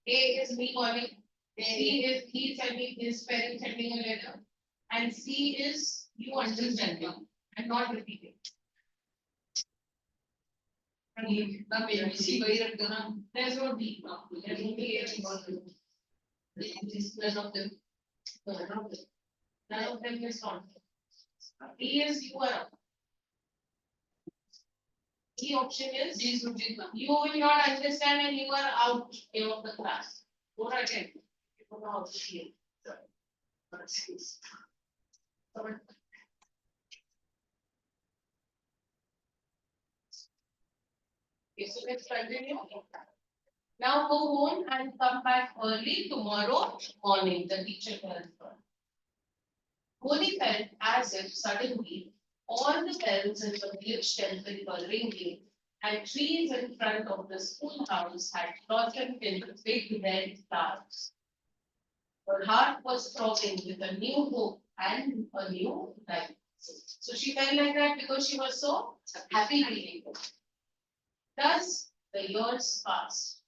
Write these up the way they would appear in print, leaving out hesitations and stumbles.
A is me calling. C is he sending his parents sending a letter. And C is you understanding and not repeating. There's no D. There's only A and one. None of them. None of them is not. D is you are up. The option is you will not understand and you are out of the class. Go again. You don't know how to feel. Okay, so let's continue. Now go home and come back early tomorrow morning. The teacher tells her. Bholi felt as if suddenly all the bells in the village temple were ringing and trees in front of the schoolhouse had blossomed into big red flowers. Her heart was throbbing with a new hope and a new life. So she felt like that because she was so happy reading it. Thus, the years passed.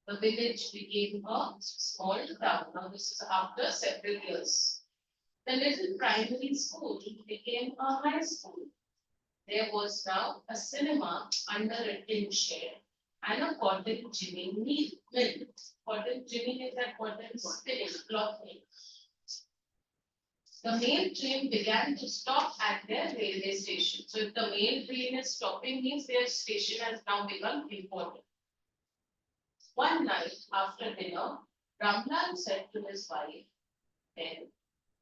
The village became a small town. Now, this is after several years. The little primary school became a high school. There was now a cinema under a tin shed and a cotton ginning mill. Cotton ginning is that cotton spinning, cloth mill. The mail train began to stop at their railway station. So if the mail train is stopping, means their station has now become important. One night after dinner, Ramlal said to his wife, then,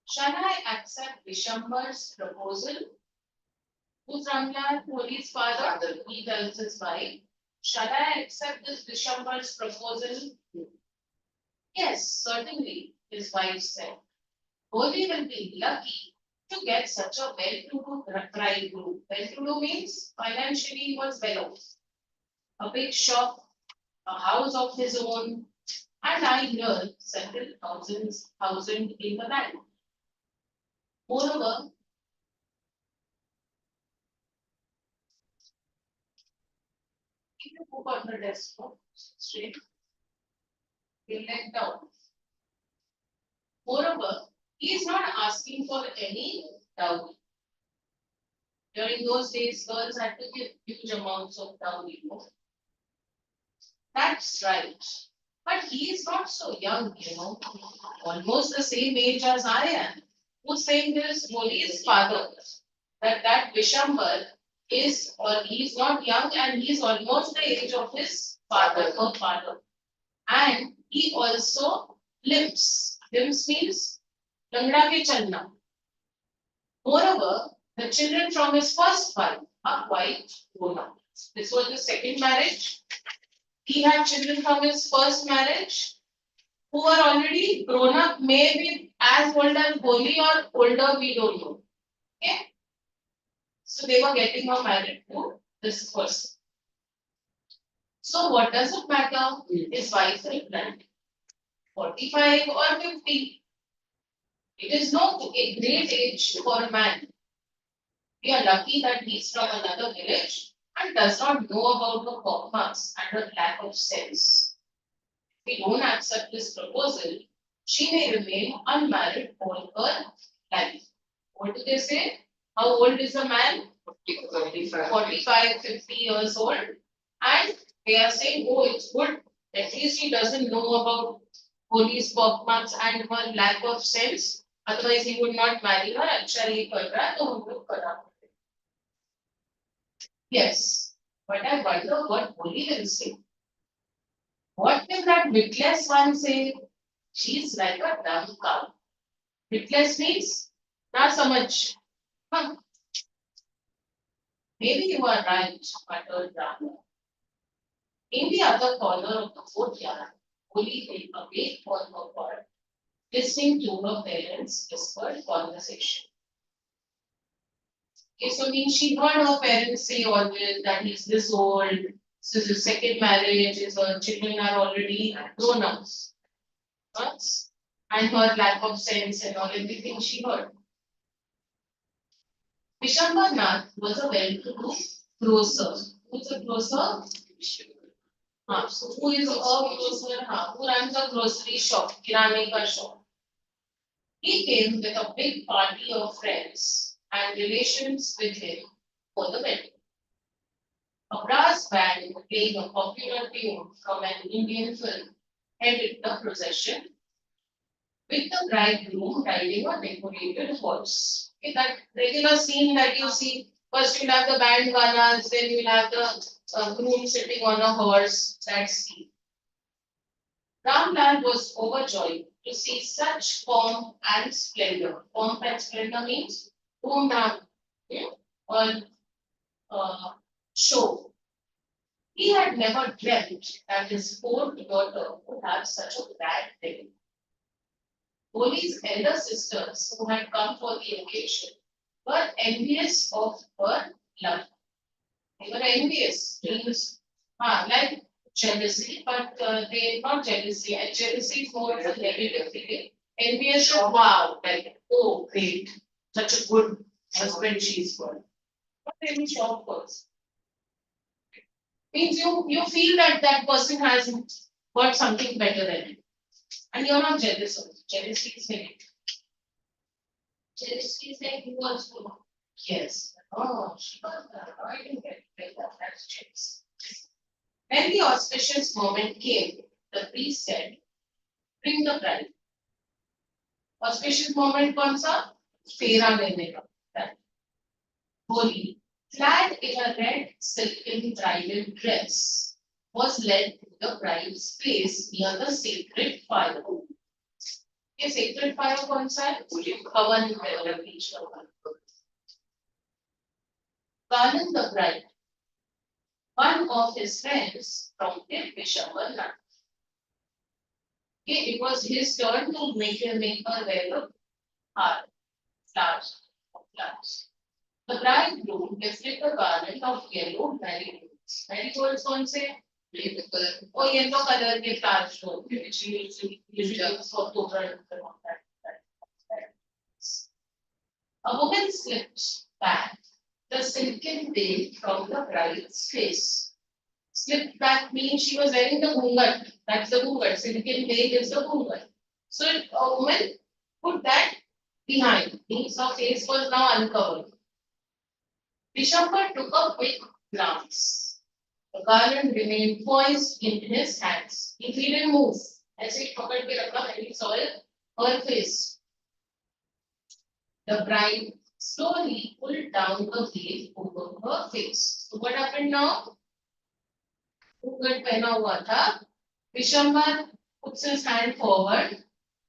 shall I accept Vishambar's proposal? Who's Ramlal? Bholi's father. He tells his wife, shall I accept this Vishambar's proposal? Yes, certainly, his wife said. Bholi will be lucky to get such a well-to-do bridegroom. Well-to-do means financially he was well off. A big shop, a house of his own, and I hear several thousand in the bank. Moreover, if you put on the desk straight, he'll let down. Moreover, he is not asking for any dowry. During those days, girls had to give huge amounts of dowry. That's right. But he is not so young, almost the same age as I am. Who's saying this? Bholi's father. That Vishambar is, or he's not young and he's almost the age of his father, her father. And he also limps. Limps means Langda ke chalna. Moreover, the children from his first wife are quite grown up. This was the second marriage. He had children from his first marriage who are already grown up, maybe as old as Bholi or older, we don't know. Okay? So they were getting her married to this person. So what does it matter? His wife replied, 45 or 50. It is not a great age for a man. We are lucky that he is from another village and does not know about the pockmarks and the lack of sense. If we don't accept this proposal, she may remain unmarried all her life. What do they say? How old is a man? 45, 50 years old. And they are saying, oh, it's good. At least he doesn't know about Bholi's pockmarks and her lack of sense. Otherwise, he would not marry her. Actually, yes, but I wonder what Bholi will say. What will that witless one say? She's like a dumb cow. Witless means not so much. Huh. Maybe you are right, muttered Rama. In the other corner of the courtyard, Bholi lay awake on her cot, listening to her parents' whispered conversation. Okay, so means she heard her parents say always that he's this old, this is his second marriage, his children are already grown ups. And her lack of sense and all everything she heard. Vishambar Nath was a well-to-do grocer. Who's a grocer? So who is a grocer? Who runs a grocery shop, kirane ka shop. He came with a big party of friends and relations with him for the wedding. A brass band playing a popular tune from an Indian film headed the procession with the bridegroom riding a decorated horse. Okay, that regular scene that you see, first you'll have the band ganas, then you'll have the groom sitting on a horse, that scene. Ramlal was overjoyed to see such pomp and splendor. Pomp and splendor means dhoom dham, or show. He had never dreamt that his fourth daughter would have such a grand day. Bholi's elder sisters, who had come for the occasion, were envious of her love. They were envious. Like jealousy, but they not jealousy. And jealousy is more of a negative feeling. Envious of wow, like oh great, such a good husband she's got. Not really shocked first. Means you feel that that person has got something better than you, and you're not jealous of it. Jealousy is negative. Jealousy is like you also. Yes. Oh, she got that. I didn't get that. That's jealousy. When the auspicious moment came, the priest said, "Bring the bride." Auspicious moment कौन सा? फेरा लेने का. That. Bholi, clad in a red silken bridal dress, was led to the bride's place near the sacred fire. ये sacred fire कौन सा है? हवन में बीच का हवन. Kanan the bride, one of his friends prompted Vishambar. It was his turn to make her wear the heart, flowers. The bridegroom lifted the garland of yellow marigolds. Marigolds कौन से? Oh, yellow color के flowers which we usually use for October. A woman slipped back the silken veil from the bride's face. Slipped back means she was wearing the ghungat. That's the ghungat. Silken veil is the ghungat. So a woman put that behind. Means her face was now uncovered. Vishambar took a quick glance. The garland remained poised in his hands. He didn't move. ऐसे ही पकड़ के रखा when he saw her face. The bride slowly pulled down the veil over her face. So what happened now? घूंघट पहना हुआ था. Vishambar puts his hand forward.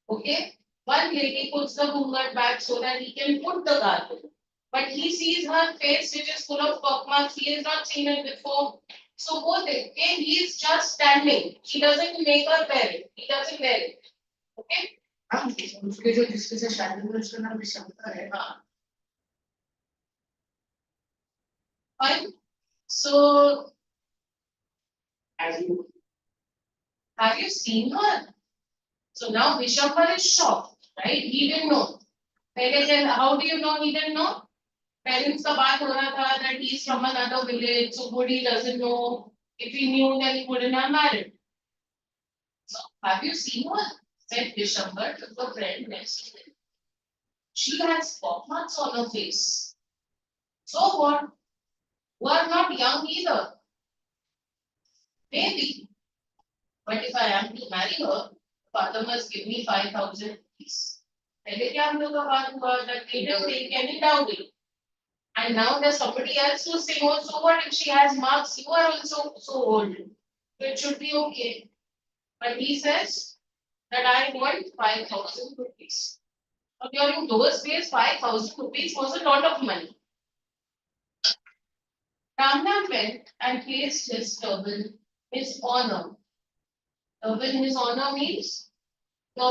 Okay. One lady puts the ghungat back so that he can put the garland. But he sees her face which is full of pockmarks. He has not seen it before. So both okay, he is just standing. He doesn't make her wear it. He doesn't wear it. Okay. उसके जो जिसके से शादी में उसका नाम विशंकर है. Fine. So have you seen her? So now Vishambar is shocked, right? He didn't know. How do you know he didn't know? Parents का बात हो रहा था that he is from another village, so Bholi doesn't know. If he knew, then he wouldn't have married. So have you seen her? Said Vishambar to the friend next to him. She has pockmarks on her face. So what? You are not young either. Maybe. But if I am to marry her, father must give me 5,000 rupees. पहले क्या हम लोग का बात हुआ that they didn't take any dowry. And now there's somebody else who's saying, oh, so what if she has marks? You are also so old. So it should be okay. But he says that I want 5,000 rupees. Now, during those days, 5,000 rupees was a lot of money. Ramna went and placed his turban, his honor. Turban, his honor means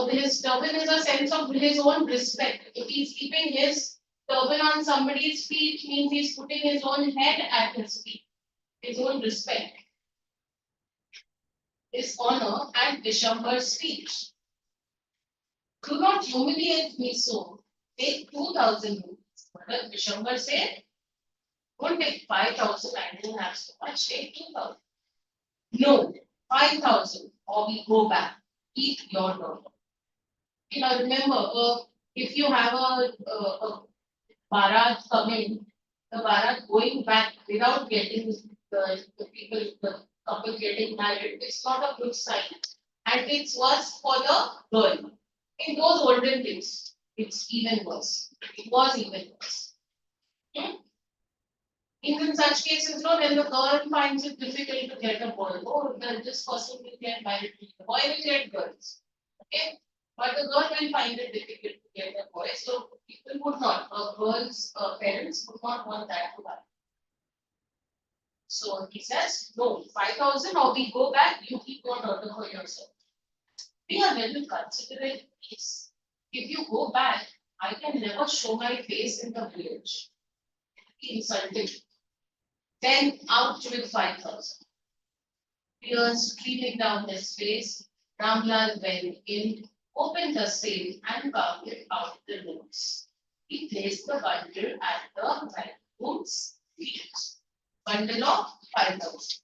his turban is a sense of his own respect. If he's keeping his turban on somebody's feet, means he's putting his own head at his feet, his own respect, his honor at Vishambar's feet. Do not humiliate me so. Take 2,000 rupees. What does Vishambar say? Don't take 5,000. I don't have so much. Take 2,000. No. 5,000 or we go back. Eat your daughter. Remember, if you have a Bharat coming, the Bharat going back without getting the people, the couple getting married, it's not a good sign. And it's worse for the girl. In those olden days, it's even worse. It was even worse. Hmm? In such cases, no, when the girl finds it difficult to get a boy, oh, then this person will get married, the boy will get girls. Okay? But the girl will find it difficult to get a boy, so people would not, a girl's parents would not want that to happen. So he says, no, 5,000 or we go back, you keep your daughter for yourself. Be a little considerate, please. If you go back, I can never show my face in the village. Be insulting. Then out with 5,000. Tears streaming down his face, Ramlal went in, opened the safe and counted out the notes. He placed the bundle at the bridegroom's feet. Bundle of 5,000.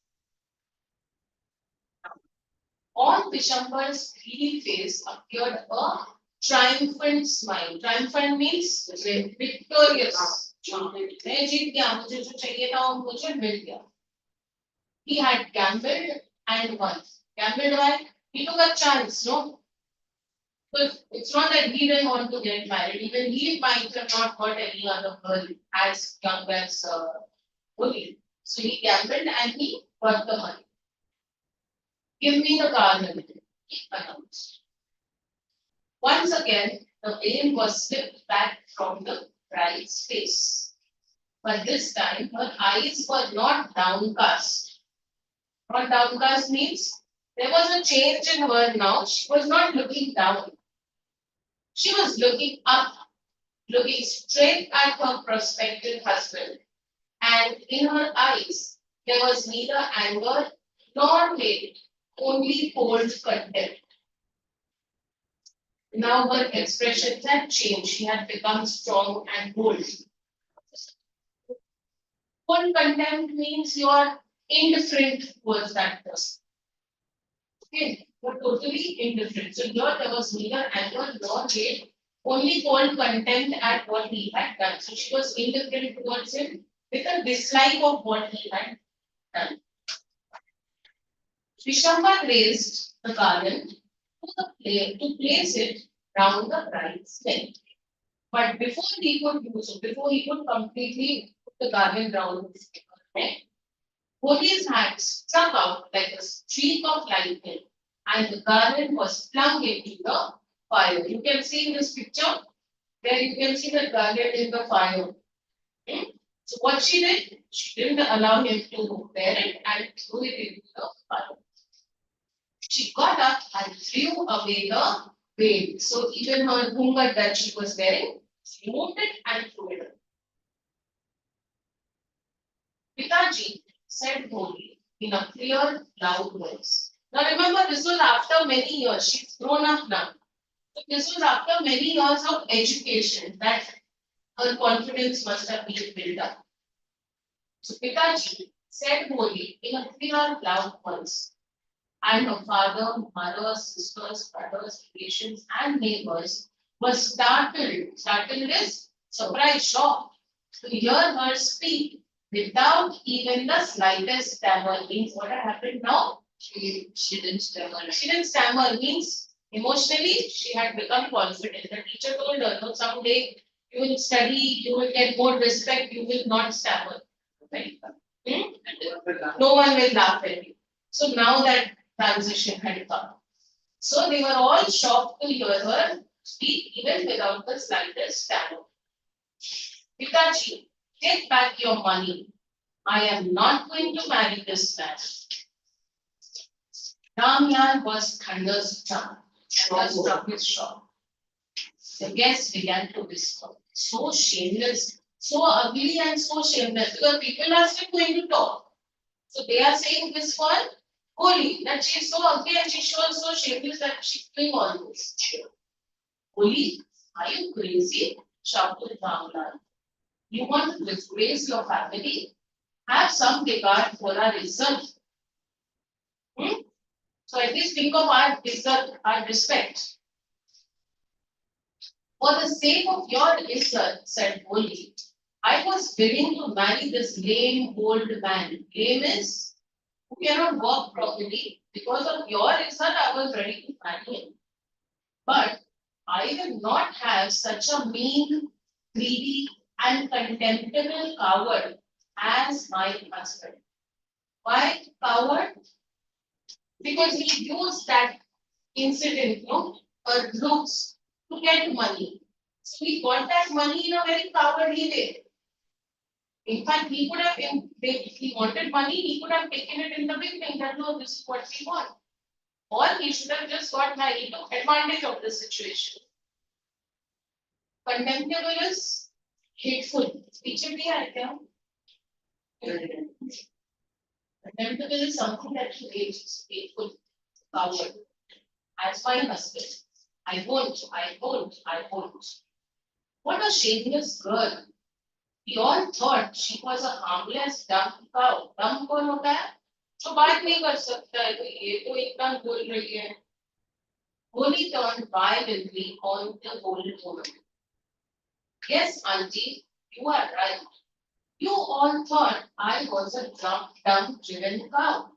On Vishambar's greedy face appeared a triumphant smile. Triumphant means victorious. मैं जीत गया, मुझे जो चाहिए था वो मुझे मिल गया. He had gambled and won. Gambled why? He took a chance, no? Because it's not that he didn't want to get married. Even he might have not got any other girl as young as Bholi. So he gambled and he got the money. Give me the garland, he announced. Once again, the veil was slipped back from the bride's face. But this time, her eyes were not downcast. Not downcast means there was a change in her now. She was not looking down. She was looking up, looking straight at her prospective husband. And in her eyes, there was neither anger nor hate, only cold contempt. Now her expressions had changed. She had become strong and bold. Cold contempt means you are indifferent towards that person. Okay, you're totally indifferent. So here there was neither anger nor hate, only cold contempt at what he had done. So she was indifferent towards him with a dislike of what he had done. Vishamba raised the garland to place it round the bride's neck. But before he could do so, before he could completely put the garland round his neck, Bholi's hand struck out like a streak of lightning, and the garland was flung into the fire. You can see in this picture where you can see the garland in the fire. Okay? So what she did, she didn't allow him to wear it and threw it into the fire. She got up and threw away the veil. So even her ghungat that she was wearing, she removed it and threw it away. Pitaji, said Bholi in a clear, loud voice. Now remember, this was after many years. She's grown up now. So this was after many years of education that her confidence must have been built up. So Pitaji, said Bholi in a clear, loud voice. And her father, mother, sisters, brothers, relations, and neighbors were startled. Startled is surprised, shocked to hear her speak without even the slightest stammer. Means what had happened now? She didn't stammer. She didn't stammer means emotionally she had become confident. The teacher told her, no, someday you will study, you will get more respect, you will not stammer. Right? No one will laugh at you. So now that transition had come. So they were all shocked to hear her speak even without the slightest stammer. Pitaji, take back your money. I am not going to marry this man. Ramyan was thunderstruck. Thunderstruck with shock. The guests began to whisper, so shameless, so ugly and so shameless, because people are still going to talk. So they are saying this for Bholi, that she is so ugly and she was so shameless that she's doing all this. Bholi, are you crazy? Shouted Ramlal. You want to disgrace your family? Have some regard for our result. So at least think of our izzat, our respect. For the sake of your izzat, said Bholi, I was willing to marry this lame old man. Lame is who cannot walk properly. Because of your izzat, I was ready to marry him. But I will not have such a mean, greedy, and contemptible coward as my husband. Why coward? Because he used that incident, looks to get money. So he got that money in a very cowardly way. In fact, he could have, if he wanted money, he could have taken it in the beginning that no, this is what we want. Or he should have just got married, he took advantage of the situation. Contemptible is hateful. पीछे भी है क्या? Contemptible is something that you hate, hateful, coward. As my husband, I won't. What a shameless girl. We all thought she was a harmless dumb cow. Dumb कौन होता है? जो बात नहीं कर सकता है, तो ये तो एकदम बोल रही है. Bholi turned violently on the old woman. Yes, auntie, you are right. You all thought I was a dumb driven cow.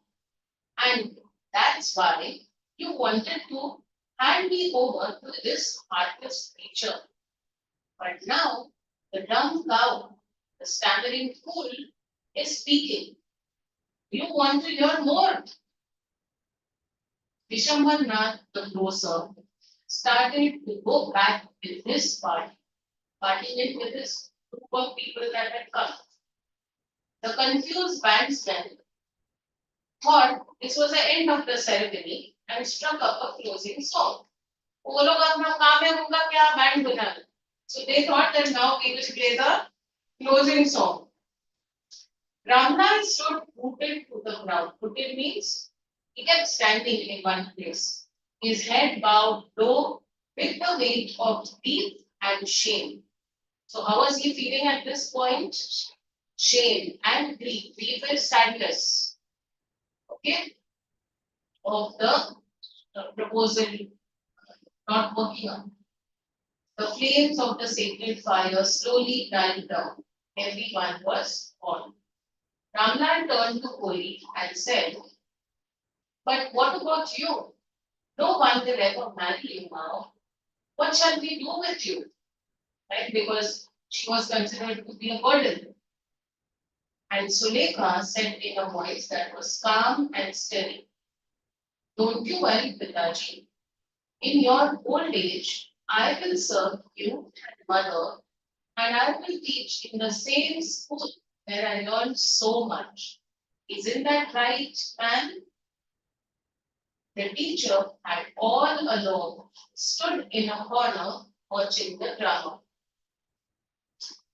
And that's why you wanted to hand me over to this heartless creature. But now the dumb cow, the stammering fool, is speaking. You want to hear more? Vishambarnath, the grocer, started to go back with his partying it with his group of people that had come. The confused bandsman thought this was the end of the ceremony and struck up a closing song. वो लोग अपना काम है उनका क्या band बजाना. So they thought that now we will play the closing song. Ramlal stood rooted to the ground. Rooted means he kept standing in one place, his head bowed low with the weight of grief and shame. So how was he feeling at this point? Shame and grief. Grief is sadness. Okay? Of the proposal not working out. The flames of the sacred fire slowly died down. Everyone was gone. Ramlal turned to Bholi and said, but what about you? No one will ever marry you now. What shall we do with you? Right? Because she was considered to be a burden. And Sulekha said in a voice that was calm and steady, don't you worry, Pitaji. In your old age, I will serve you and mother, and I will teach in the same school where I learned so much. Isn't that right, man? The teacher had all along stood in a corner watching the drama.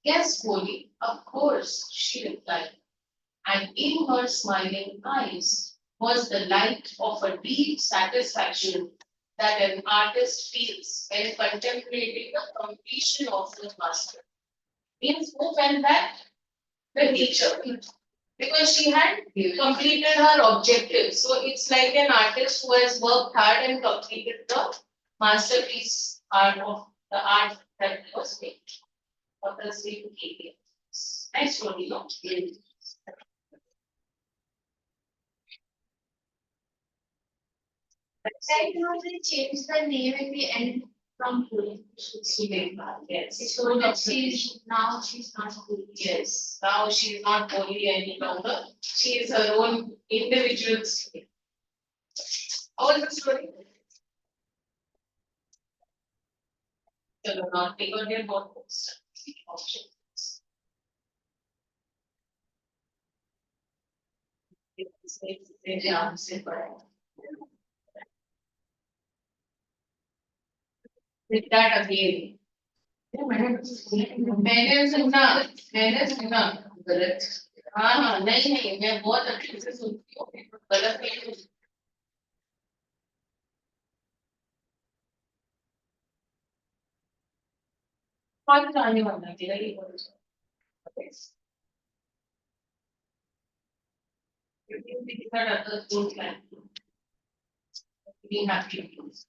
Yes, Bholi, of course, she replied, and in her smiling eyes was the light of a deep satisfaction that an artist feels when contemplating the completion of the master. Means who felt that? The teacher. Because she had completed her objective. So it's like an artist who has worked hard and completed the masterpiece art of the art that was made. What does it mean? Nice story, no? Technology changed the name at the end from Bholi. Yes. So that she's not Bholi. Yes. Now she is not Bholi any longer. She is her own individual story. How is the story? चलो now take on your notebooks. Options. With that again. मैंने सुना गलत. हाँ नहीं मैं बहुत अच्छे से सुनती हूँ गलत नहीं. कौन जाने वाला है तेरा ये बोल. We have to use.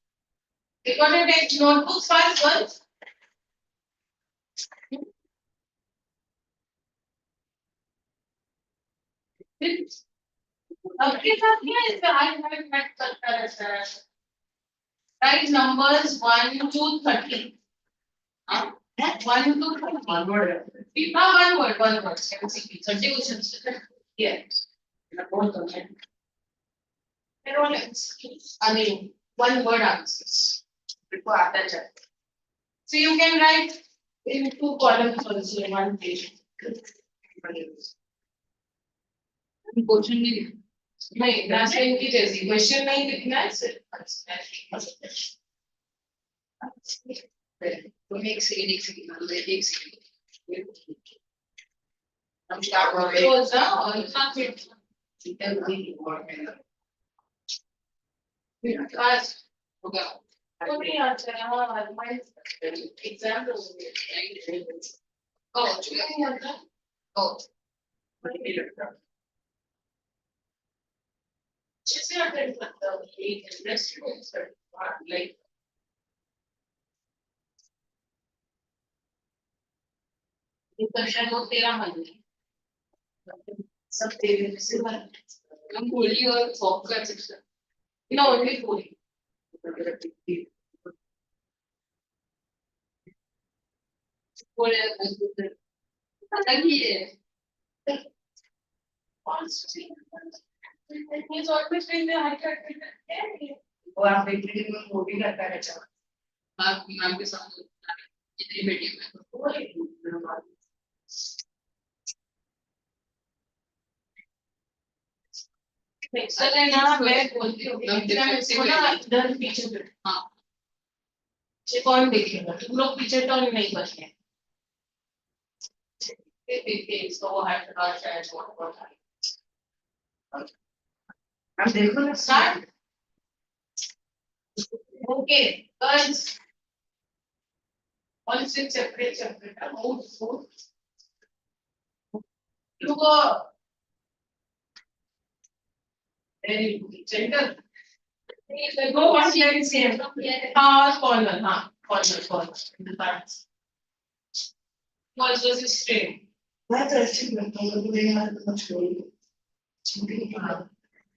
You got to take notebooks fast, girls. Okay, sir, here is the I haven't met sir. Write numbers 1 to 30. 1 to 30. One word. One word. 30 questions. Yes. They're all excuse. I mean, one word answers. Before after chat. So you can write in 2 columns also in 1 page. Question नहीं ration की जैसी question नहीं लिखना है सिर्फ एक second हम start हो गए और इतना फिर आज होगा तो नहीं आता है हाँ एग्जाम हो गए ओ चुका नहीं आता ओ जैसे अटेंड करता हूँ एक इंटरेस्ट लाइक क्वेश्चन वो 13 मन सब तेरे से हम भोली और सॉफ्ट कर सकते हैं ना ओनली भोली बोले अलग ही है He's always been the high track. और आप देखिए कि वो भी करता है अच्छा आप नाम के साथ इतनी बेटी है नेक्स्ट है ना मैं बोलती हूँ इसको ना इधर पीछे पे हाँ ये कौन देखेगा तुम लोग पीछे टर्न नहीं बचने देखिए इसको वो हाइट का शायद बहुत है हम देखो ना start okay girls one six separate move you go very center go one line same corner in the parts was just straight that's actually not very hard to control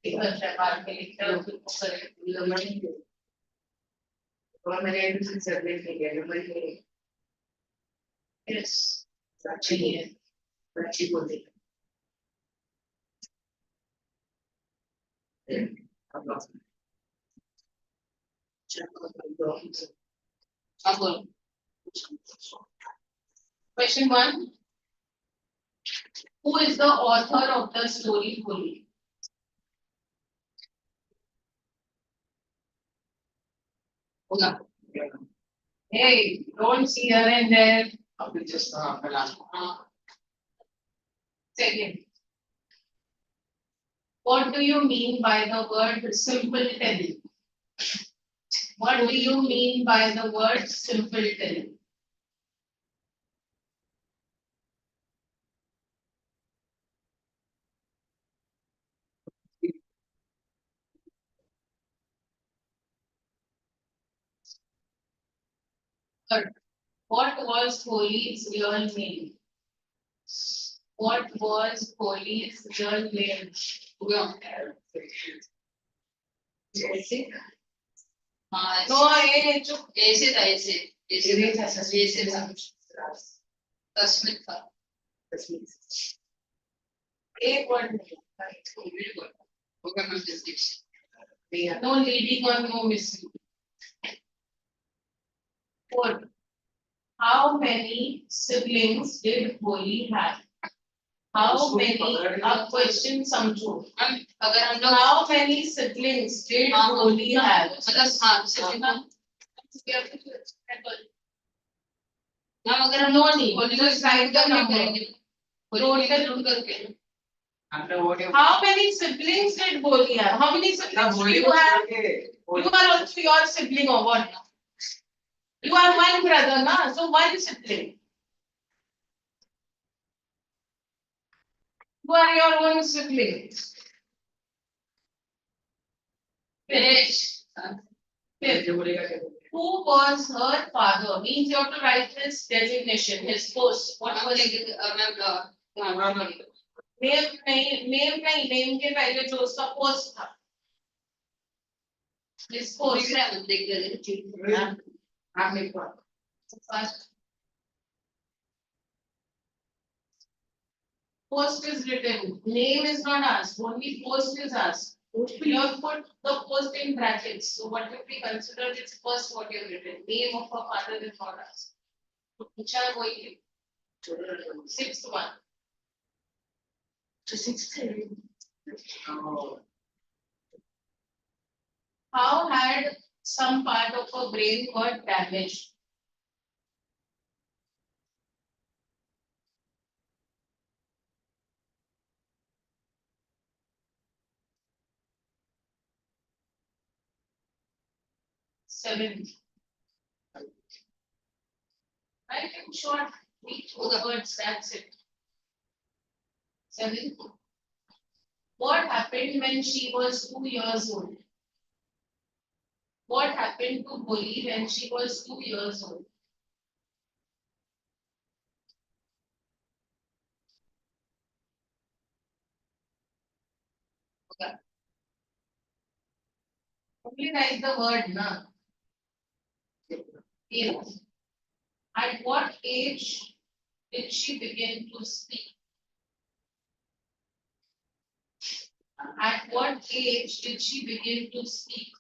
इधर से बाहर के लिए तो सर लमड़ी और मैंने इसे सेपरेट किया लमड़ी yes अच्छी है अच्छी बोलती है Question 1. Who is the author of the story Bholi? Hey, don't see here and there. Second. What do you mean by the word simpleton? What do you mean by the word simpleton? Third. What was Bholi's real name? What was Bholi's real name? Jesse? No, ऐसे था ऐसे था तस्मित था एक word no leading or no missing. Fourth. How many siblings did Bholi have? How many? A question समझो. अगर हम लोग how many siblings did Bholi have? मतलब हाँ siblings. हम अगर हम नो नहीं Bholi को साइड करना करेंगे. Total करके. How many siblings did Bholi have? How many siblings do you have? You are also your sibling or what? You are one brother, na? So one sibling. You are your own sibling. Finish. Fifth, who was her father? Means you have to write his designation, his post. What was name के पहले जो उसका post था. His post. First. Post is written. Name is not asked. Only post is asked. You have put the post in brackets. So what will be considered is first what you have written. Name of a father is not asked. Which are going sixth one. To sixth. How had some part of her brain got damaged? Seven. I can short each words, that's it. Seven. What happened when she was 2 years old? What happened to Bholi when she was 2 years old? Okay. Only write the word na. Yes. At what age did she begin to speak? At what age did she begin to speak?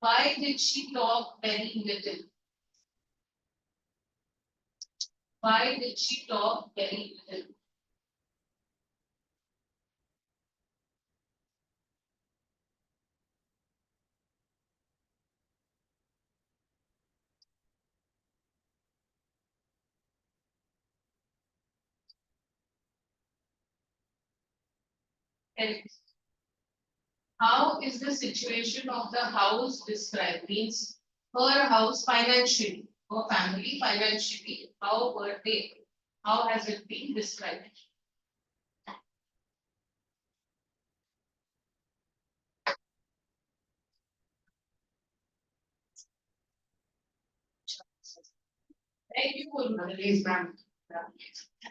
Why did she talk very little? Why did she talk very little? And how is the situation of the house described? Means her house financially, her family financially, how were they? How has it been described? Thank you for please, ma'am.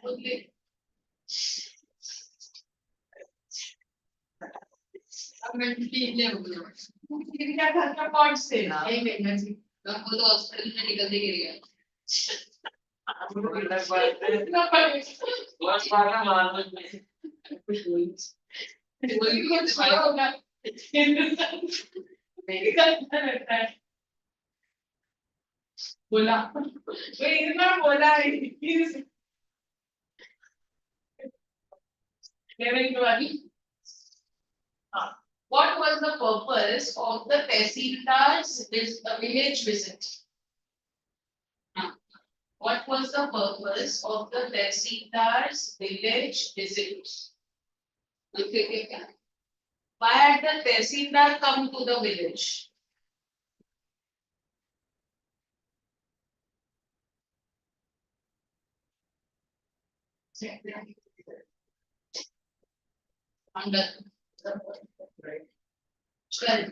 Okay. अब मैं ठीक ले फिर क्या घर का कौन से ना नहीं देखना चाहिए वो तो हॉस्पिटल में निकलने के लिए ना पड़े बस मारना मारना कुछ वही कुछ होगा मेरी गलती रहता है बोला वो इतना बोला है लेवल वाली what was the purpose of the Tehsildar's village visit? What was the purpose of the Tehsildar's village visit? Why had the Tehsildar come to the village? Under 12.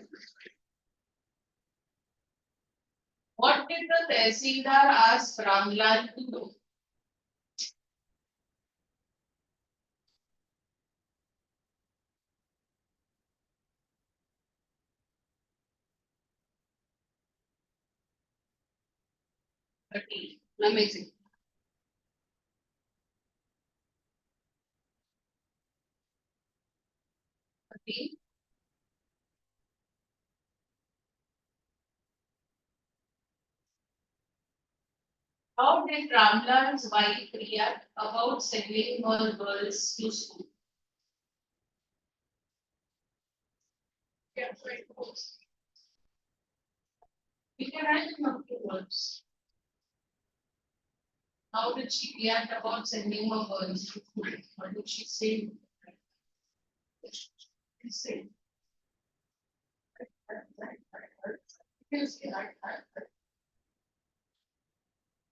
What did the Tehsildar ask Ramlal to do? Amazing. How did Ramlal's wife react about sending her girls to school? We can write them up to words. How did she react about sending her girls to school? What did she say? She said.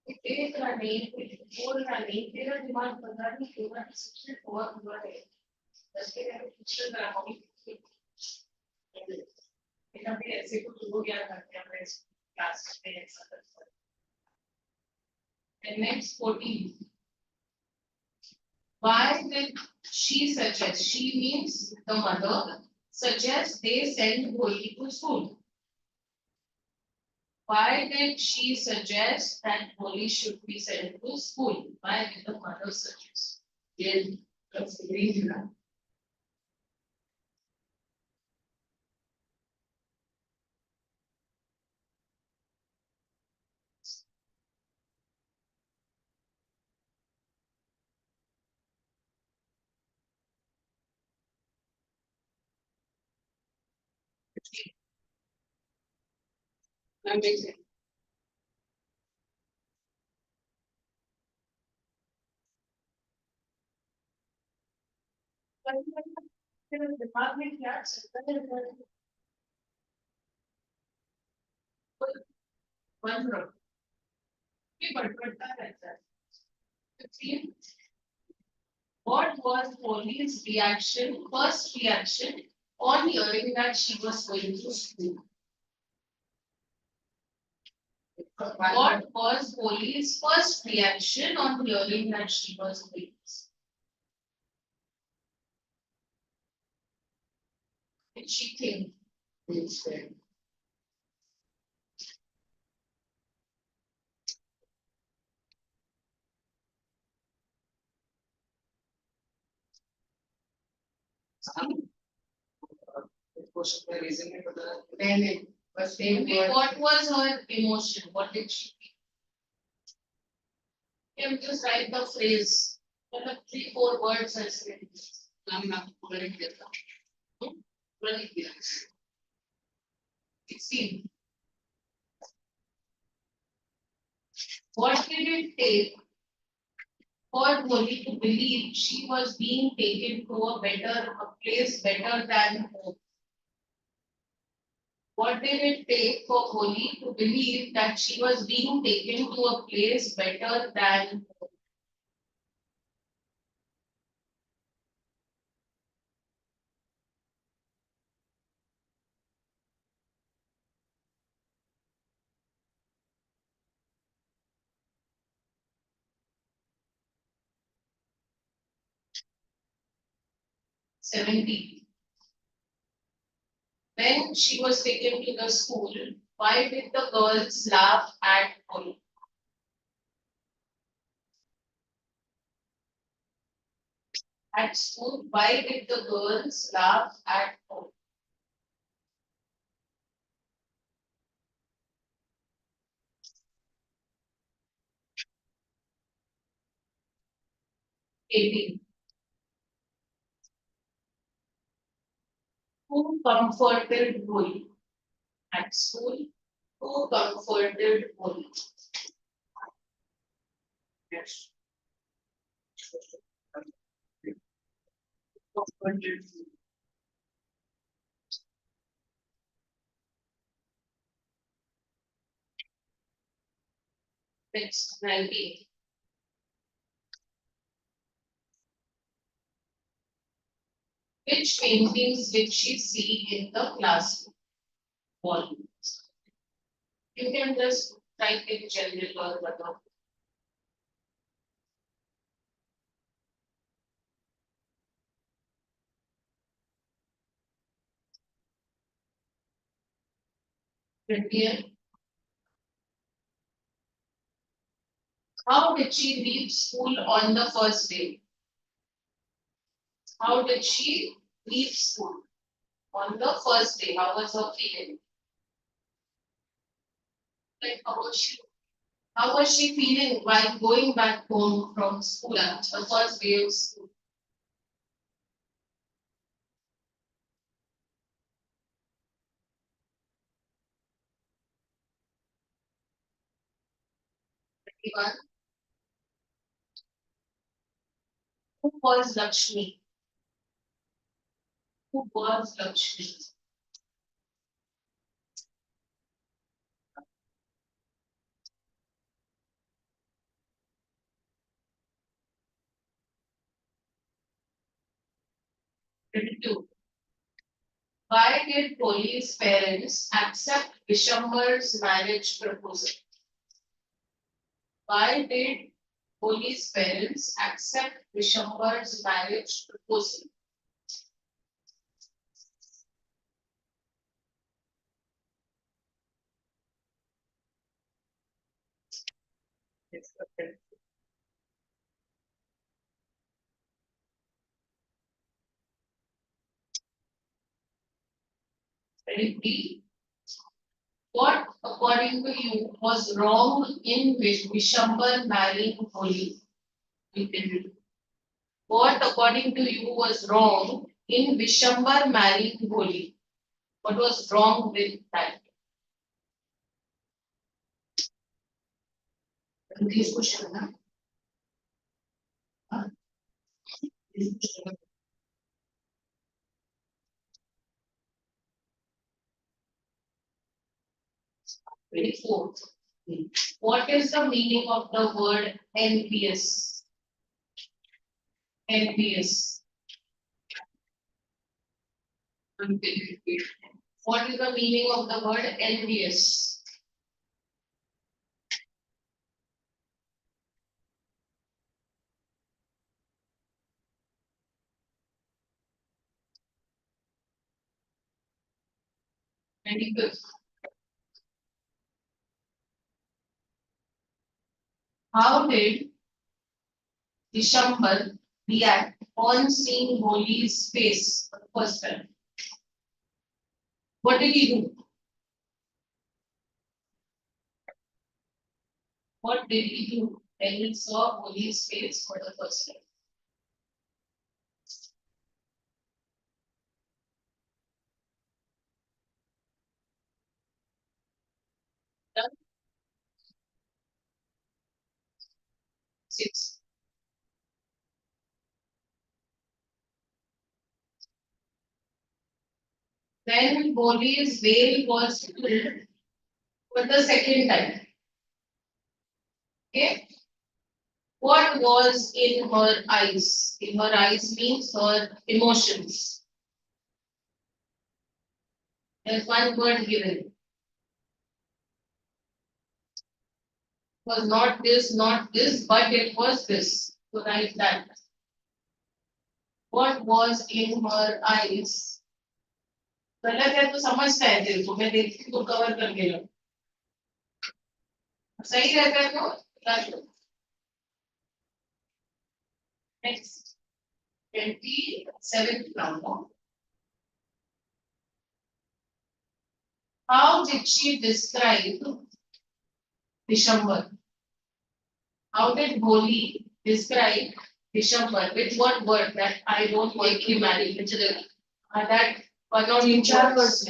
एक running और running तेरा दिमाग बंदा नहीं होगा सबसे बहुत हुआ है दस के पिक्चर कराओगे लेकिन फिर ऐसे कुछ हो गया करते हैं अपने क्लास में ऐसा करते हैं next 14 why did she suggest she means the mother suggest they send Bholi to school. Why did she suggest that Bholi should be sent to school? Why did the mother suggest? Yes, that's the reason. Amazing. दिमाग में क्या चलता है बंद रहो ये बड़बड़ता रहता है 15 what was Polly's reaction first reaction on hearing that she was going to school. What was Polly's first reaction on hearing that she was going to school? Did she think? What was her emotion? What did she feel? You can just write the phrase. 3-4 words I said. I'm not very clear. Very clear. 16. What did it take for Bholi to believe she was being taken to a place better than home? What did it take for Bholi to believe that she was being taken to a place better than home? Seventeen. When she was taken to the school, why did the girls laugh at Bholi? At school, why did the girls laugh at Bholi? Eighteen. Who comforted Bholi? At school, who comforted Bholi? Yes. Comforted. Next, 19. Which paintings did she see in the classroom wall? You can just type in general or whatever. Here. How did she leave school on the first day? How did she leave school on the first day? How was her feeling? Like how was she feeling while going back home from school at the first day of school? Anyone? Who was Lakshmi? Who was Lakshmi? 22. Why did Bholi's parents accept Vishambar's marriage proposal? Why did Bholi's parents accept Vishambar's marriage proposal? Ready? What, according to you, was wrong in Vishambar marrying Bholi? You can read. What, according to you, was wrong in Vishambar marrying Bholi? What was wrong with that? This question, huh? Huh? This question. 24. What is the meaning of the word NPS? NPS. What is the meaning of the word NPS? NPS. How did Dishambar react on seeing Bholi's face for the first time? What did he do? What did he do when he saw Bholi's face for the first time? Done? 6. Then Bholi's veil was pulled for the second time. Okay. What was in her eyes? In her eyes means her emotions. There's one word given. It was not this, but it was this. So write that. What was in her eyes? गलत है तो समझता है तेरे को मैं देखती तो कवर कर देगा सही रहता है तो बता दो next 27th number. How did she describe Dishambar? How did Bholi describe Dishambar? With what word that I don't want to marry? That one or two words.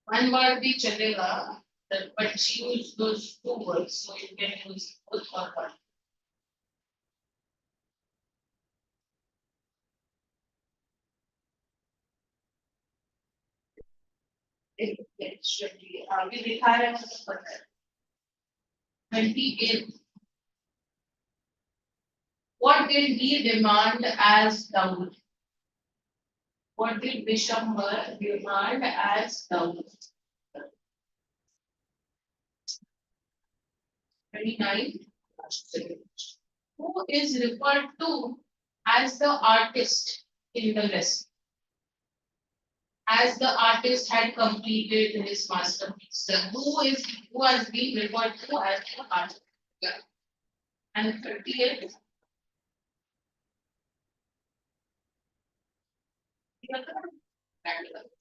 One word भी चलेगा, but she used those two words, so you can use both or one. It should be. We दिखा रहे हैं मुझे पता है. 28. What did he demand as dowry? What did Vishambar demand as dowry? 29. Who is referred to as the artist in the lesson? As the artist had completed his masterpiece. So who has been referred to as the artist? Yeah. And 38.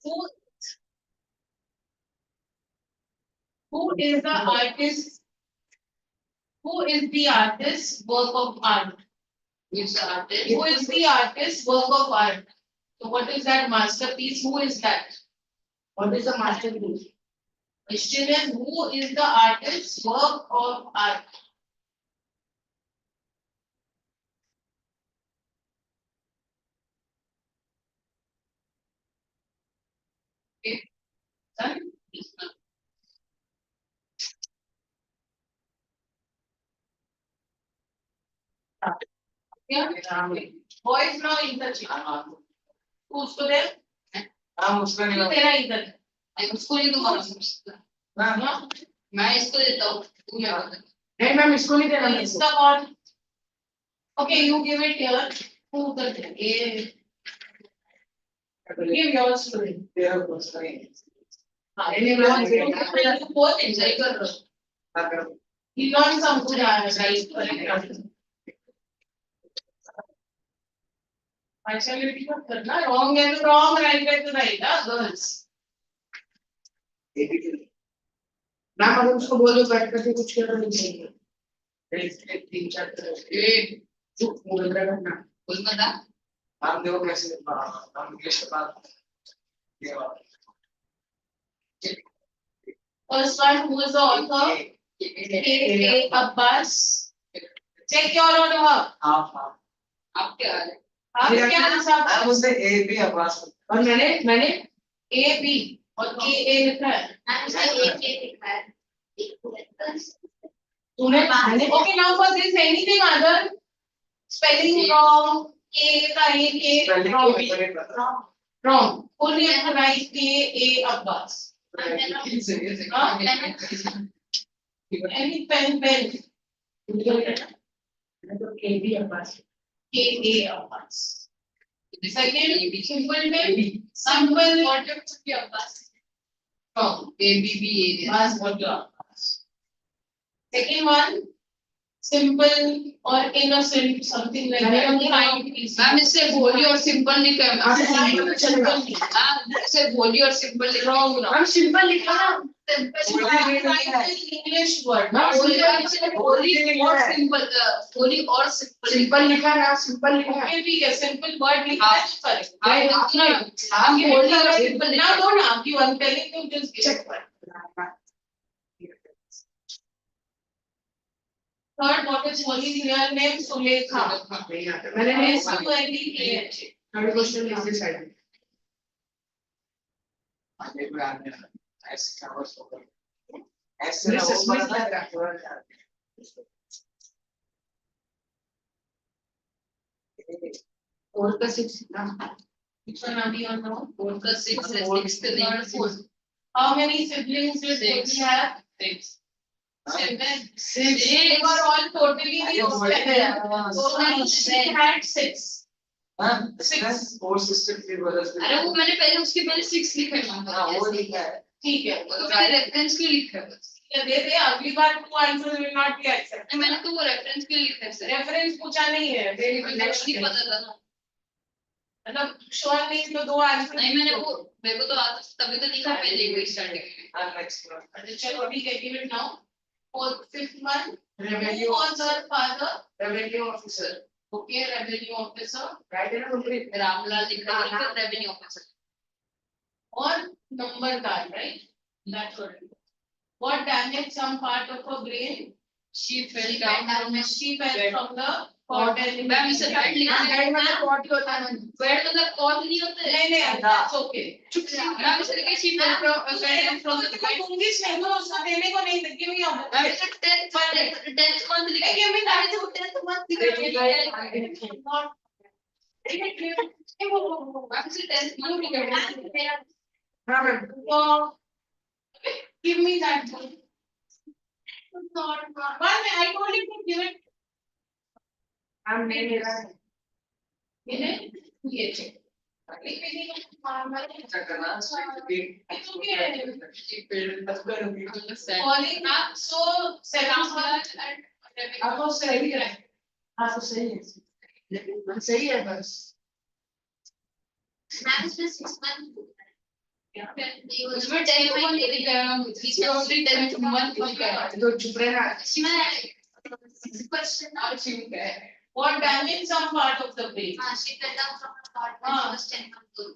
Who, who is the artist? Who is the artist's work of art? Which artist? Who is the artist's work of art? So what is that masterpiece? Who is that? What is the masterpiece? Question is, who is the artist's work of art? Okay. Done? Yeah. Boys now interchange. उसको दे उसका नहीं तेरा इधर उसको नहीं दूंगा मैं इसको देता हूँ नहीं मैम इसको नहीं देना मेरे को इसका और okay you give it here तू उधर दे give yours to him तेरा कुछ नहीं नहीं बहुत enjoy कर रहे हो he learned some good right actually मत करना wrong है तो wrong right है तो right हाँ girls मैम अगर उसको बोलो बैठ करके कुछ करना नहीं चाहिए तीन चार चुप बोल रहा है ना बोल बता हम देखो कैसे हम इंग्लिश के बाद first one who is the author K.A. Abbas check your order आप आप क्या है आप क्या हिसाब मैम उसने ए बी अब्बास और मैंने A B और K.A. लिखा है तूने मैंने okay now for this anything other spelling wrong A का A wrong wrong full name right K.A. Abbas any pen KB Abbas K.A. Abbas second simple name simple what should be Abbas wrong ABB Abbas what you Abbas second one simple or innocent something like that ma'am इससे भोली और simple लिखा है ma'am इससे भोली और simple लिखा wrong ma'am simple लिखा ना English word भोली और सिंपल भोली और सिंपल सिंपल लिखा ना सिंपल लिखा okay ठीक है simple word लिखा है correct हम भोली और simple now don't argue I'm telling you just check third what is Bholi's real name Sulekha मैंने S-U-L-E-K-H third question is this side ऐसे कवर्स होगा ऐसे ना वो बना था और का 6 ना which one are we on now four का सिक्स है six third fourth how many siblings did Bholi have seven they were all totally the opposite so she had six हां 6 और सिस्टर के ब्रदर्स अरे वो मैंने पहले उसके पहले सिक्स लिखा है मैम हां वो लिखा है ठीक है वो तो मैंने रेफरेंस के लिए लिखा है बस दे दे अगली बार two answer will not be accepted मैंने तो वो रेफरेंस के लिए लिखा है सर रेफरेंस पूछा नहीं है वेरी नेक्स्ट नहीं पता था ना मतलब श्योर नहीं तो दो आंसर नहीं मैंने वो मेरे को तो आता तभी तो लिखा पहले ही स्टार्टिंग में हां नेक्स्ट चलो ठीक है give it now fourth fifth one revenue who was her father revenue officer okay revenue officer right है ना कंप्लीट रामलाल लिखा है revenue officer or number card right that's what damaged some part of her brain she fell down she fell from the cot and ma'am इसे बैठ लिखा है guide में cot होता है बैठ मतलब कॉल नहीं होता है नहीं नहीं that's okay मैम इसे लिखा she fell from the bed English नहीं तो उसको देने को नहीं give me your book ma'am इसे 10th month लिखा है give me that 10th month लिखा है मैम इसे 10th month लिखा है हां ma'am give me that book one I told you to give it हम नहीं ले रहा है ये check चकना calling up so seven आपको सही है आपको सही है लेकिन सही है बस उसमें 10th month लिखा है मैम इसमें only 10th month लिखा है तो चुप रहना क्वेश्चन और ठीक है what damage some part of the brain she fell down from the cot when she was 10 months old.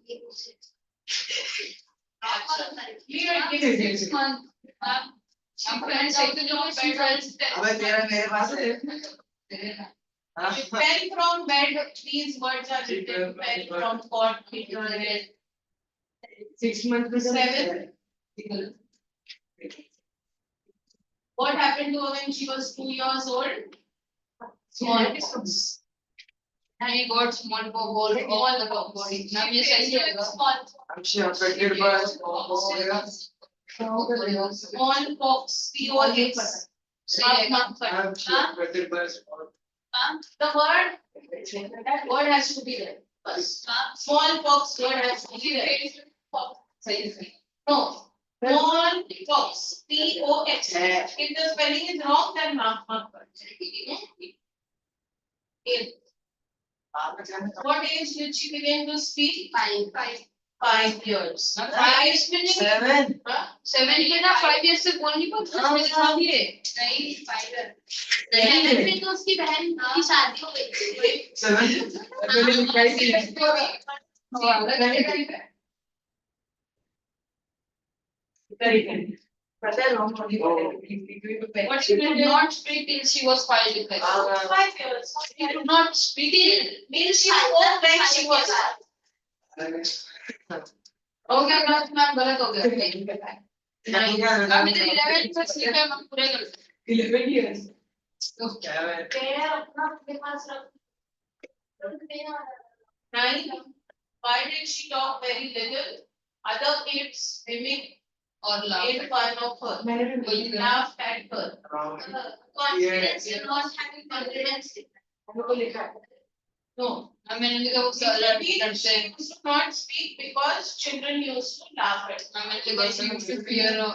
leave it give it 6 month ma'am she fell down to the bed अबे तेरा मेरे पास है fell from bed these words are written fell from cot into bed 6 months में seven what happened to her when she was 2 years old smallpox. And he got smallpox all the body. Now ये सही है ना? She affected by Smallpox, POX. सही है. she affected by The word, that word has to be there first. Smallpox word has to be there. सही है. No. Smallpox, POX. If the spelling is wrong, then mark. In what age did she begin to speak? 5 years. 5 years में नहीं. 7. Huh? 7 के ना 5 years से बोल नहीं पाता. मेरे साथ ये. नहीं 5 years. नहीं. 7 में तो उसकी बहन की शादी हो गई थी. 7. पता है long body What she She did could not speak till she was 5 years. 5 years. She could not speak till. Means she spoke when she was 5. हो गया मैम गलत हो गया. नहीं अभी तो 11 तक लिखा है मैम पूरे कर. 11 years. पैर अपना अपने पास रख. 9. Why did she talk very little? Other kids mimicked और made लाभ. fun of her, मैंने भी बोली थी. laughed at her. Confidence, you're not having confidence. हमको लिखा है. No. मैंने लिखा वो It अलर्ट means करते she हैं. used to not speak because children used to laugh at her. मैंने लिखा she used to fear. So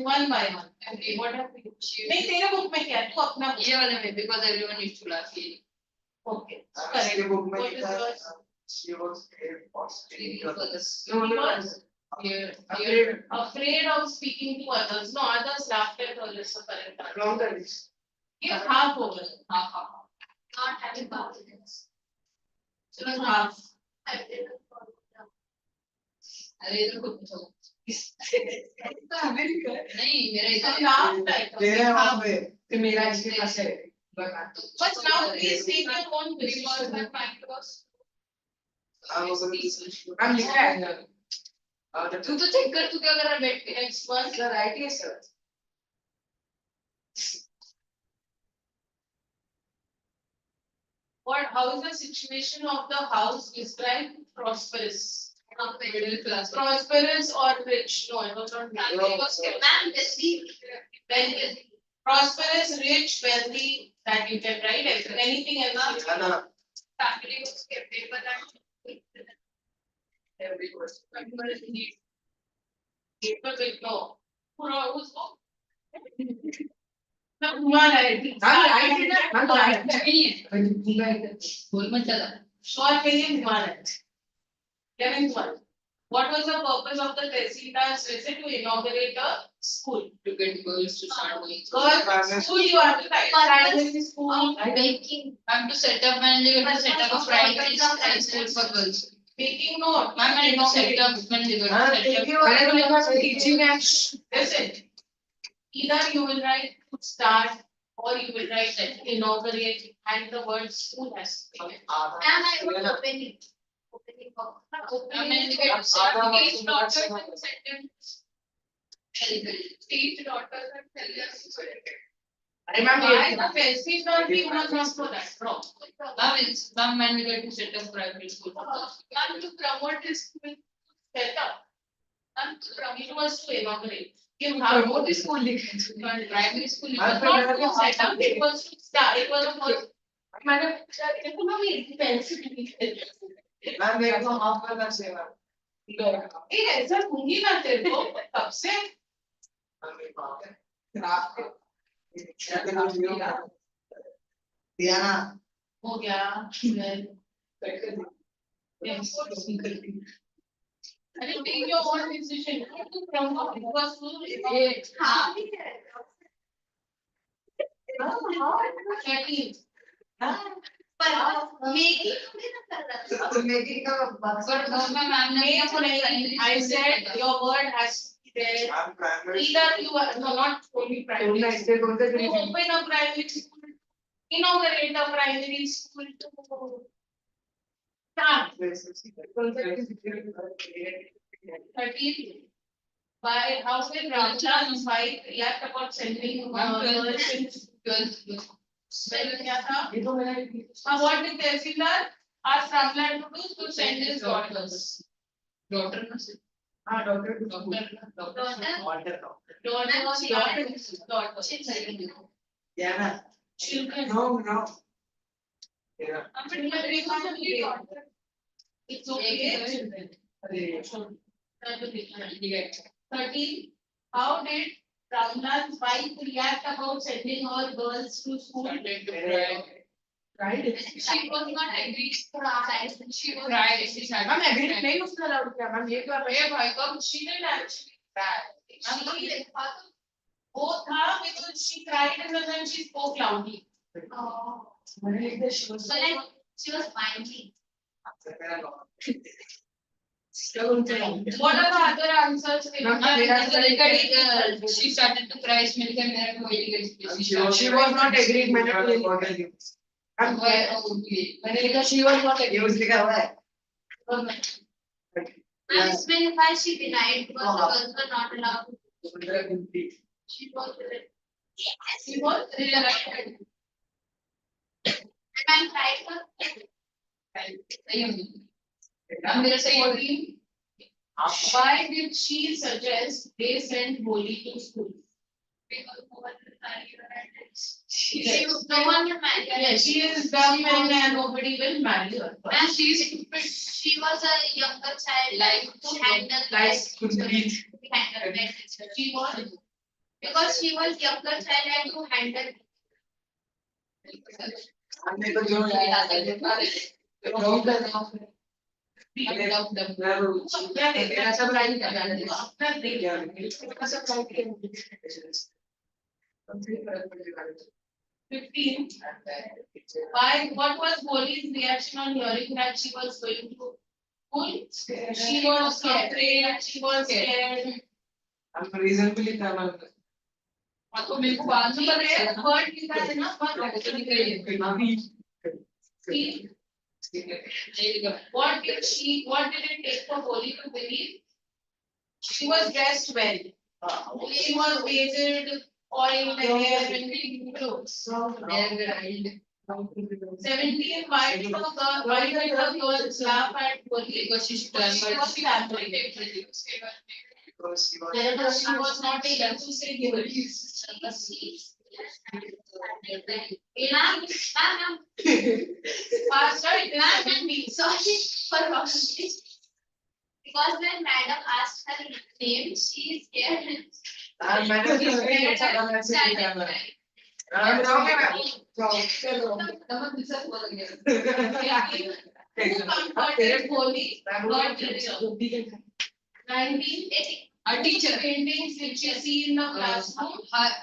one by one. Okay, what have you? नहीं तेरे बुक में क्या है? तू अपना book. ये वाले में because everyone used to laugh. ये Okay. Correct. इसके book में What is लिखा है. yours? She was afraid of No, No, no, Because afraid. afraid of speaking to others. No, others laughed at her is the correct answer. Wrong service. Give half over. हाँ हाँ. Not having confidence. Just half. अरे इधर कुछ तो नहीं मेरा So इधर. laughed at her. तेरे Give वहाँ half. पे कि मेरा इसके पास है. But now please take your own decision. हम लिखा है. तू तो चेक कर तू क्या कर रहा है बैठ के. Next one. The right is sir. What? How is the situation of the house described? Prosperous. Middle class. Prosperous or rich? No, it was not. Ma'am, this Wealthy. Prosperous, rich, wealthy. That you can write. Anything else? है ना. family was kept but People will know. Who's who? No, one identity. हम right. नहीं है. बोल मत चला. Short million one. 11th one. What was the purpose of the Tehsildars visit to inaugurate a school? To get girls to start going. Girls school you have to type. Primary school. baking. I'm to set up and to set up a primary school for girls. Taking note. Ma'am, I need to set up when they हाँ, were set up. मैंने तो लिखा है teaching and Listen. Either you will write to start or you will write that inaugurate and the word school has to be there. Ma'am, I wrote opening. Opening of. Ma'am, I need to set up each daughter and sentence. Each daughter and sentence. अरे ma'am Why ये the Tehsildar team was not for that? Wrong. Ma'am, it's ma'am, I need to set up primary school. Ma'am, to promote this school set up. Ma'am, it was to inaugurate. Give half. promote the school लिखा है. Primary school. Ma'am, Not to set up, it was to start, it was a first. मैंने देखो ना मेरी pencil ma'am मेरे को half करना चाहिए मैम. ये ऐसा दूंगी ना तेरे को तब से दिया ना. हो गया अरे take your own decision to promote it was to हाँ. 13 पर मेकिंग थोड़ी ना कर रहा था. तो मेकिंग का बात But no, ma'am, I said your word has to be there. Ma'am primary Either you are, no, not only primary. ना इससे कौन सा To open a primary school, inaugurate a primary school to start 13. By how will Raja fight react about sending girls in Smell क्या था? ये तो मेरा What did Tehsildar ask Ramlan to do? To send his daughters. Daughter na se. हाँ doctor Daughter. या ना Children. No no It's okay. अरे 13. How did Ramlan's wife react about sending her girls to school? Right She was not agree to cry. She was Cried. She started ma'am agree नहीं उसका allowed किया ma'am ये कर रहे Hey, Bhaikam, she didn't actually cry. वो था because she cried and then she spoke loudly. मैंने लिख दिया she was So like she was whining. What are the other answers? She started to cry. She made मेरा कोई she was not agreed मैंने तो ये बोल दिया मैंने लिखा she was not agreed use लिखा हुआ है And इसमें लिखा है she denied because the girls were not allowed. She was reluctant. And I tried her. मेरा सही है 14. Why did she suggest they send Bholi to school? Because no one will marry her and it's- Yes. no one will marry her. Yeah, she is dumb and nobody will marry her. And she is stupid. She was a younger child, like to handle Like that. to beat. To handle that. She was. Because she was younger child and to handle. हमने तो जो मेरा सब right कर रहा है अपना देख मेरा सब राइट कर 15. Why? What was Bholi's reaction on hearing that she was going to school? She was afraid. She was scared. हम रीजन भी लिखा है तो मेरे को बाद में पता है Word लिखा है ना? Word What did it take for Bholi to believe? She was dressed well. She was bathed, oil the hair and clothes. 17. Why did the girls laugh at Bholi? because she Because she was tampering. She was not able to say Bholi. Faster, it is me. Sorry for wrong. Because when madam asked her name, she is scared. मैंने अच्छा गाना ऐसे लिखा है Ram Ram Who comforted Bholi? Her teacher. 19. a teacher Paintings which you see in the classroom.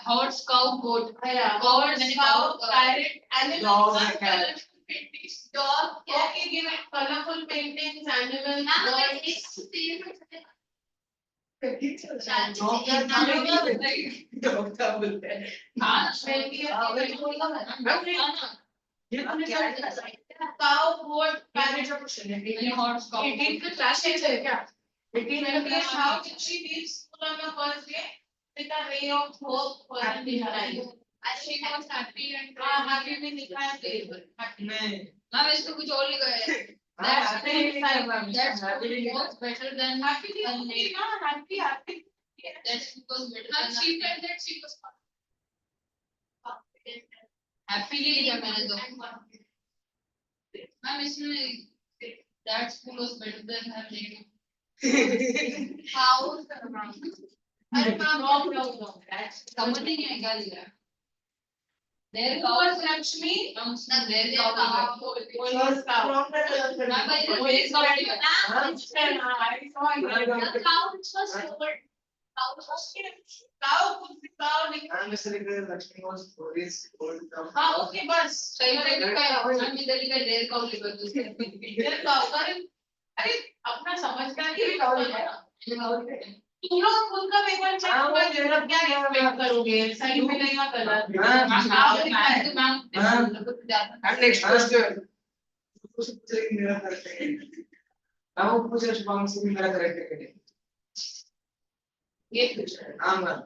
horse cow goat Horse, cow, parrot, animals. Dog, cat. Paintings. Dog, cat. Okay, give it colorful paintings, animals, birds. Doctor बोलते हैं हाँ Cow, goat, parrot. horse cow 18 के class है क्या 18 में How did she leave school on the first day? With a ray of hope for her life. She was happy and Happy में लिखा है table. नहीं मैम इसको कुछ और लिखा है that's that's was better than Happy happy. that's was better and than she felt that she was confident. happily लिखा मैंने तो And confident. मैम इसमें that school was better than her name How? No. That's समझ नहीं है क्या लिखा है their Who cow was Lakshmi? their cow Was cow. Ma'am भाई their cow लिखा है I saw it. The cow which was sold. Cow was Cow, cow लिखा. I'm just like Lakshmi was stories old हाँ, okay, बस. सही से लिखा है मैम इधर लिखा है their cow लिखा है Their cow. अरे अपना समझदार ही cow है ना. तुम लोग खुद का पेपर चेक हाँ, वो करोगे मेरा क्या एक्सपेक्ट करोगे सही मिलेगा कलर हाँ, मैम I'm next question कुछ पूछेगी मेरा करेक्ट है ना वो पूछे शुभांशु से मेरा करेक्ट है ये पूछ रहे हाँ ma'am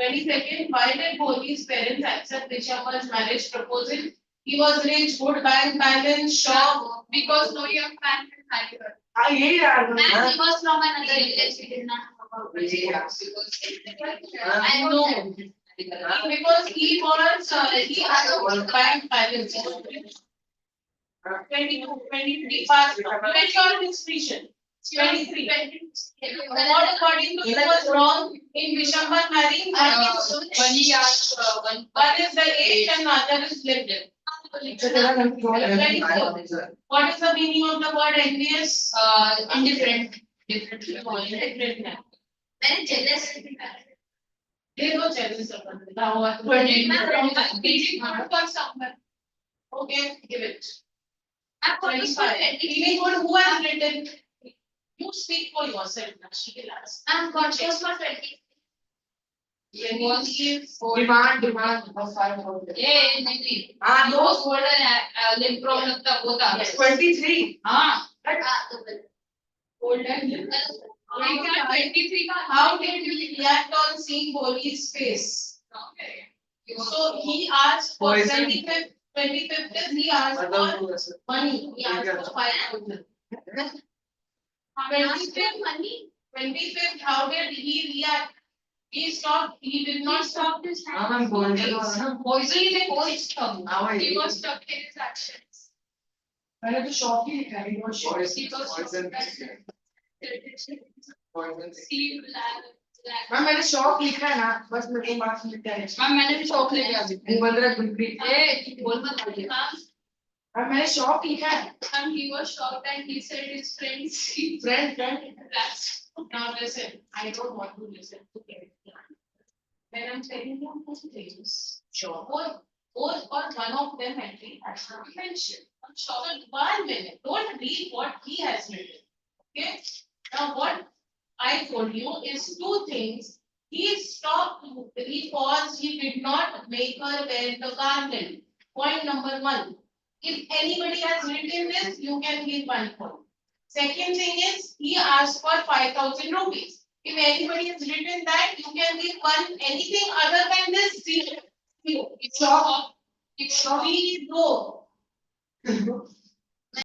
22nd, why did Bholi's parents accept Vishambar's marriage proposal? He was rich, good bank balance, shop. Because no young man can marry her. हाँ यही यार And he was from another village, we did not know about it. I know. Because he he had a bank balance. 22, 23 past. Which all discretion? 23. What according to you was wrong in Vishambar marrying? One year, One is the age and other is lived in. What is the meaning of the word envious? indifferent. Indifferent. Very jealous. They were jealous of one another. But indifferent. For someone. Okay, give it. I'm going to 25. Feeling good, who has written? You speak for yourself, Nakshi, ask. I'm conscious for 20. Demand of 5,000 ये नहीं हाँ वो दो golden limb problem था वो था 23 हाँ Golden. वही क्या 23 का How did you react on seeing Bholi's face? So he asked for Poison. 25th is he asked for money. He asked for 5,000. 25th, how did he react? He did not stop his hand. हाँ बोल रहे हो ना poison में कोई stuck हाँ वही he was stuck in his actions मैंने तो शॉक ही लिखा है he was poison see black ma'am मैंने शॉक लिखा है ना बस मेरे को मार्क्स मिलता है मैम मैंने भी शौक ले लिया अभी भूमंडल गुंडी ए बोल मत बोलिए मैम मैंने शॉक लिखा है and he was shocked and he said his friends friend that's Now listen, I don't want to listen to everything. When I'm telling you two things, sure, or one of them at least has to be mentioned. So 1 minute, don't read what he has written. Okay? Now what I told you is two things. He stopped, he paused, he did not make her wear the garment. Point number 1. If anybody has written this, you can give 1 point. Second thing is, he asked for 5,000 rupees. If anybody has written that, you can give one, anything other than this, zero. Zero. Stop. Please go.